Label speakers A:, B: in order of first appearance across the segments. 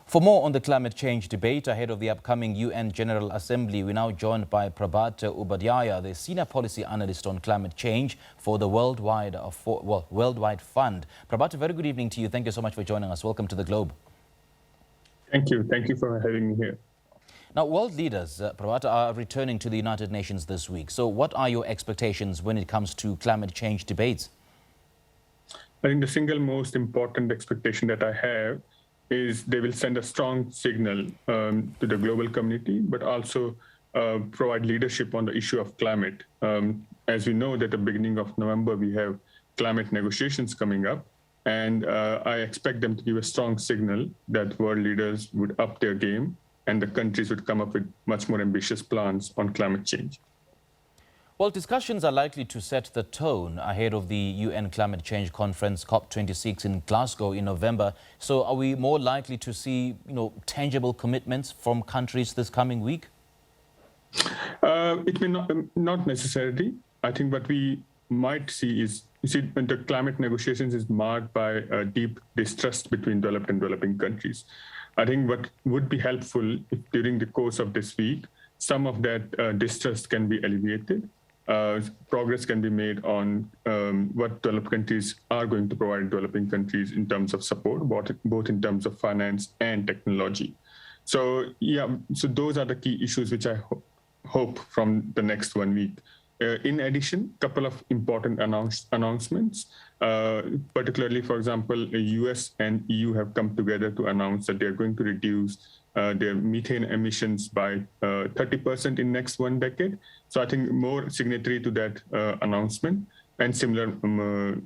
A: For more on the climate change debate ahead of the upcoming UN General Assembly, we're now joined by Prabhat Upadhyaya, the Senior Policy Analyst on Climate Change for the Worldwide Fund. Prabhat, a very good evening to you. Thank you so much for joining us. Welcome to the Globe.
B: Thank you. Thank you for having me here.
A: Now, world leaders, Prabhat, are returning to the United Nations this week. So what are your expectations when it comes to climate change debates?
B: I think the single most important expectation that I have is they will send a strong signal to the global community, but also provide leadership on the issue of climate. As we know, that at the beginning of November, we have climate negotiations coming up, and I expect them to give a strong signal that world leaders would up their game and the countries would come up with much more ambitious plans on climate change.
A: Well, discussions are likely to set the tone ahead of the UN Climate Change Conference COP26 in Glasgow in November. So are we more likely to see, tangible commitments from countries this coming week?
B: It may not necessarily. I think what we might see is, when the climate negotiations is marked by a deep distrust between developed and developing countries. I think what would be helpful if during the course of this week, some of that distrust can be alleviated. Progress can be made on what developed countries are going to provide developing countries in terms of support, both in terms of finance and technology. So, so those are the key issues which I hope from the next 1 week. In addition, a couple of important announcements, particularly, for example, the US and EU have come together to announce that they're going to reduce their methane emissions by 30% in next 1 decade. So I think more signatory to that announcement and similar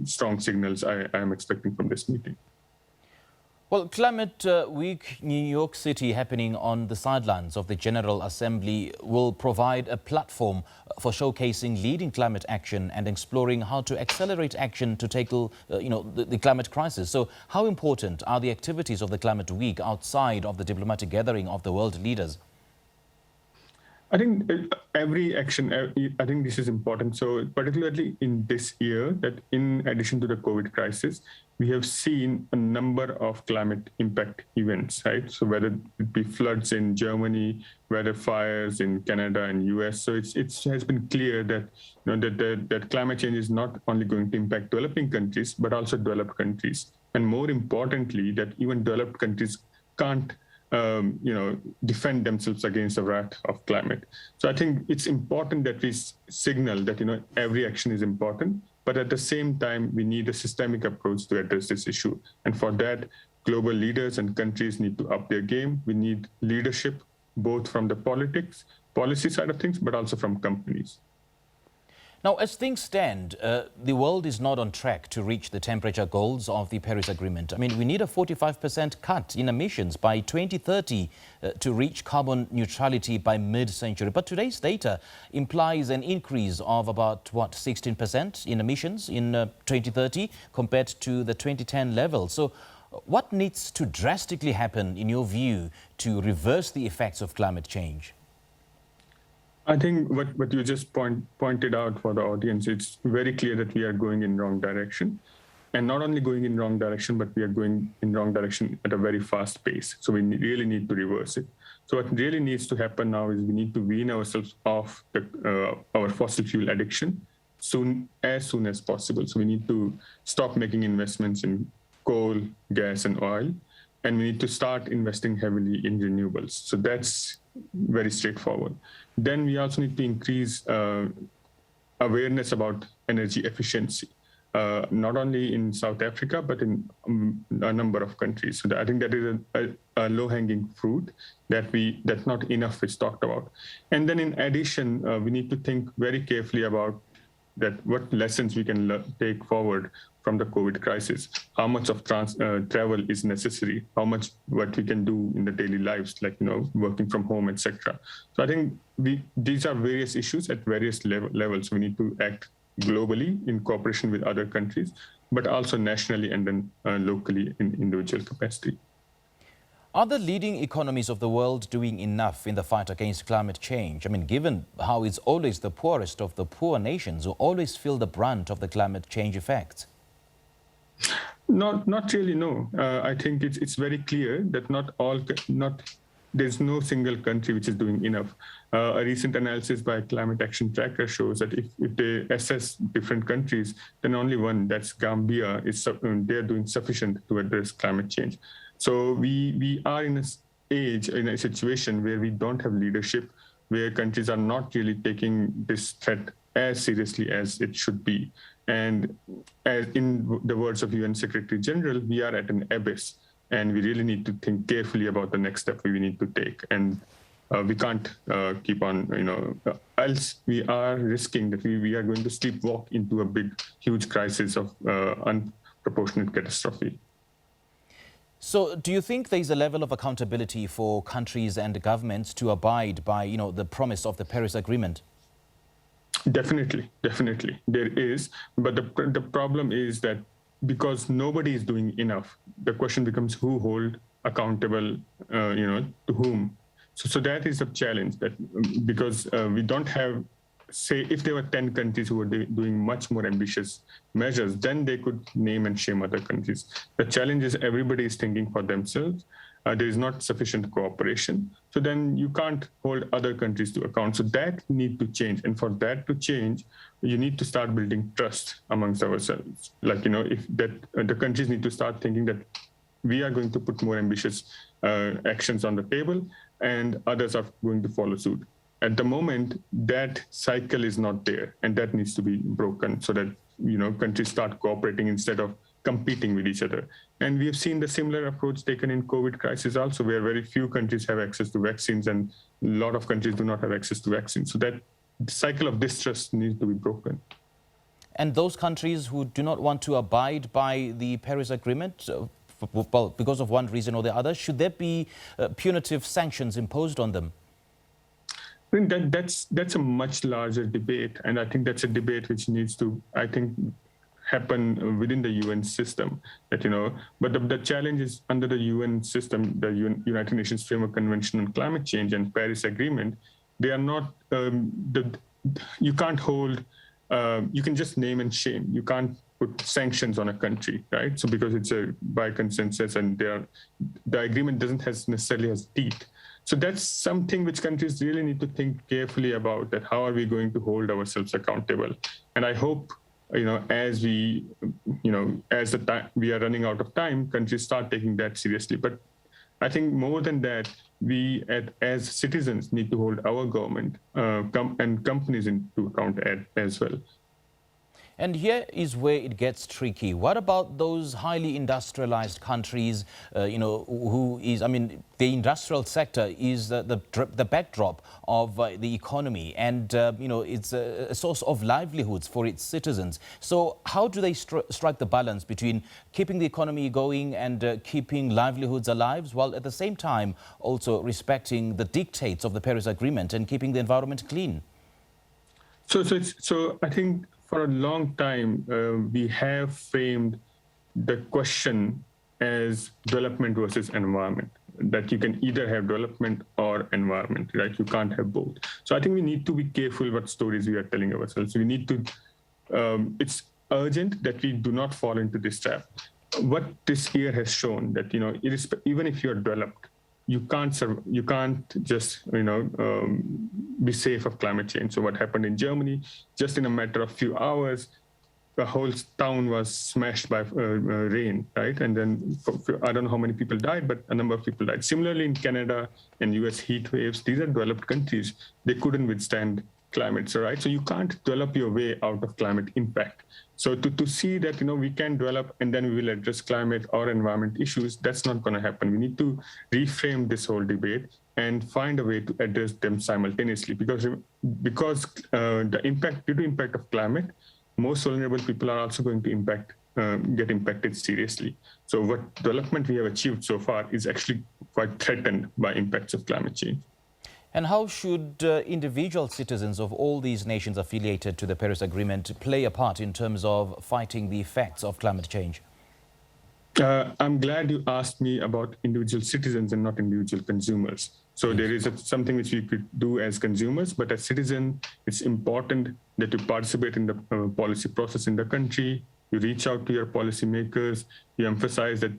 B: strong signals I am expecting from this meeting.
A: Well, Climate Week New York City happening on the sidelines of the General Assembly will provide a platform for showcasing leading climate action and exploring how to accelerate action to tackle, the climate crisis. So how important are the activities of the Climate Week outside of the diplomatic gathering of the world leaders?
B: I think every action, I think this is important. So particularly in this year, that in addition to the COVID crisis, we have seen a number of climate impact events, right? So whether it be floods in Germany, whether fires in Canada and US. So it has been clear that, that climate change is not only going to impact developing countries, but also developed countries. And more importantly, that even developed countries can't defend themselves against the wrath of climate. So I think it's important that we signal that, every action is important, but at the same time, we need a systemic approach to address this issue. And for that, global leaders and countries need to up their game. We need leadership, both from the policy side of things, but also from companies.
A: Now, as things stand, the world is not on track to reach the temperature goals of the Paris Agreement. I mean, we need a 45% cut in emissions by 2030 to reach carbon neutrality by mid-century. But today's data implies an increase of about, 16% in emissions in 2030 compared to the 2010 level. So what needs to drastically happen, in your view, to reverse the effects of climate change?
B: I think what you just pointed out for the audience, it's very clear that we are going in wrong direction. And not only going in wrong direction, but we are going in wrong direction at a very fast pace. So we really need to reverse it. So what really needs to happen now is we need to wean ourselves off our fossil fuel addiction as soon as possible. So we need to stop making investments in coal, gas, and oil. And we need to start investing heavily in renewables. So that's very straightforward. Then we also need to increase awareness about energy efficiency, not only in South Africa, but in a number of countries. So I think that is a low-hanging fruit that not enough is talked about. And then in addition, we need to think very carefully about what lessons we can take forward from the COVID crisis, how much of travel is necessary, what we can do in the daily lives, like, working from home, etc. So I think these are various issues at various levels. We need to act globally in cooperation with other countries, but also nationally and then locally in individual capacity.
A: Are the leading economies of the world doing enough in the fight against climate change? I mean, given how it's always the poorest of the poor nations who always feel the brunt of the climate change effects?
B: Not really, no. I think it's very clear that there's no single country which is doing enough. A recent analysis by Climate Action Tracker shows that if they assess different countries, then only one, that's Gambia, they're doing sufficient to address climate change. So we are in a situation where we don't have leadership, where countries are not really taking this threat as seriously as it should be. And as in the words of UN Secretary General, we are at an abyss, and we really need to think carefully about the next step we need to take. And we can't keep on, else we are risking that we are going to sleepwalk into a huge crisis of unproportionate catastrophe.
A: So do you think there is a level of accountability for countries and governments to abide by, the promise of the Paris Agreement?
B: Definitely, there is. But the problem is that because nobody is doing enough, the question becomes who hold accountable, to whom. So that is a challenge, that because we don't have, say, if there were 10 countries who were doing much more ambitious measures, then they could name and shame other countries. The challenge is everybody is thinking for themselves. There is not sufficient cooperation. So then you can't hold other countries to account. So that need to change. And for that to change, you need to start building trust amongst ourselves. Like, if that the countries need to start thinking that we are going to put more ambitious actions on the table and others are going to follow suit. At the moment, that cycle is not there, and that needs to be broken so that, countries start cooperating instead of competing with each other. And we have seen the similar approach taken in COVID crisis also, where very few countries have access to vaccines and a lot of countries do not have access to vaccines. So that cycle of distrust needs to be broken.
A: And those countries who do not want to abide by the Paris Agreement, well, because of one reason or the other, should there be punitive sanctions imposed on them?
B: I think that's a much larger debate, and I think that's a debate which needs to, happen within the UN system. But the challenge is under the UN system, the United Nations Framework Convention on Climate Change and Paris Agreement, they are not. You can't hold. You can just name and shame. You can't put sanctions on a country, right? So because it's by consensus, and the agreement doesn't necessarily has teeth. So that's something which countries really need to think carefully about, that how are we going to hold ourselves accountable? And I hope, as we are running out of time, countries start taking that seriously. But I think more than that, we as citizens need to hold our government and companies into account as well.
A: And here is where it gets tricky. What about those highly industrialized countries, the industrial sector is the backdrop of the economy, and, it's a source of livelihoods for its citizens. So how do they strike the balance between keeping the economy going and keeping livelihoods alive, while at the same time also respecting the dictates of the Paris Agreement and keeping the environment clean?
B: So I think for a long time, we have framed the question as development versus environment, that you can either have development or environment, right? You can't have both. So I think we need to be careful what stories we are telling ourselves. We need to, it's urgent that we do not fall into this trap. What this year has shown that, even if you're developed, you can't just, be safe of climate change. So what happened in Germany, just in a matter of few hours, the whole town was smashed by rain, right? And then I don't know how many people died, but a number of people died. Similarly, in Canada and US heat waves, these are developed countries. They couldn't withstand climate, right? So you can't develop your way out of climate impact. So to see that, we can develop and then we will address climate or environment issues, that's not going to happen. We need to reframe this whole debate and find a way to address them simultaneously, because the impact, due to impact of climate, most vulnerable people are also going to get impacted seriously. So what development we have achieved so far is actually quite threatened by impacts of climate change.
A: And how should individual citizens of all these nations affiliated to the Paris Agreement play a part in terms of fighting the effects of climate change?
B: I'm glad you asked me about individual citizens and not individual consumers. So there is something which we could do as consumers, but as citizens, it's important that you participate in the policy process in the country, You reach out to your policymakers. You emphasize that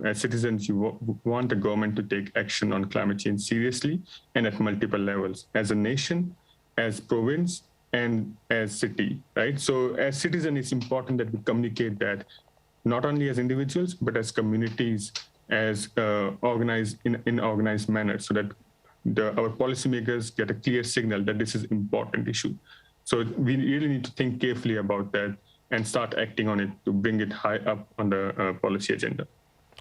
B: as citizens, you want the government to take action on climate change seriously and at multiple levels, as a nation, as province, and as city, right? So as citizen, it's important that we communicate that not only as individuals, but as communities, as organized in organized manner, so that our policymakers get a clear signal that this is an important issue. So we really need to think carefully about that and start acting on it to bring it high up on the policy agenda.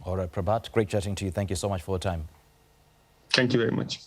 A: All right, Prabhat, great chatting to you. Thank you so much for your time.
B: Thank you very much.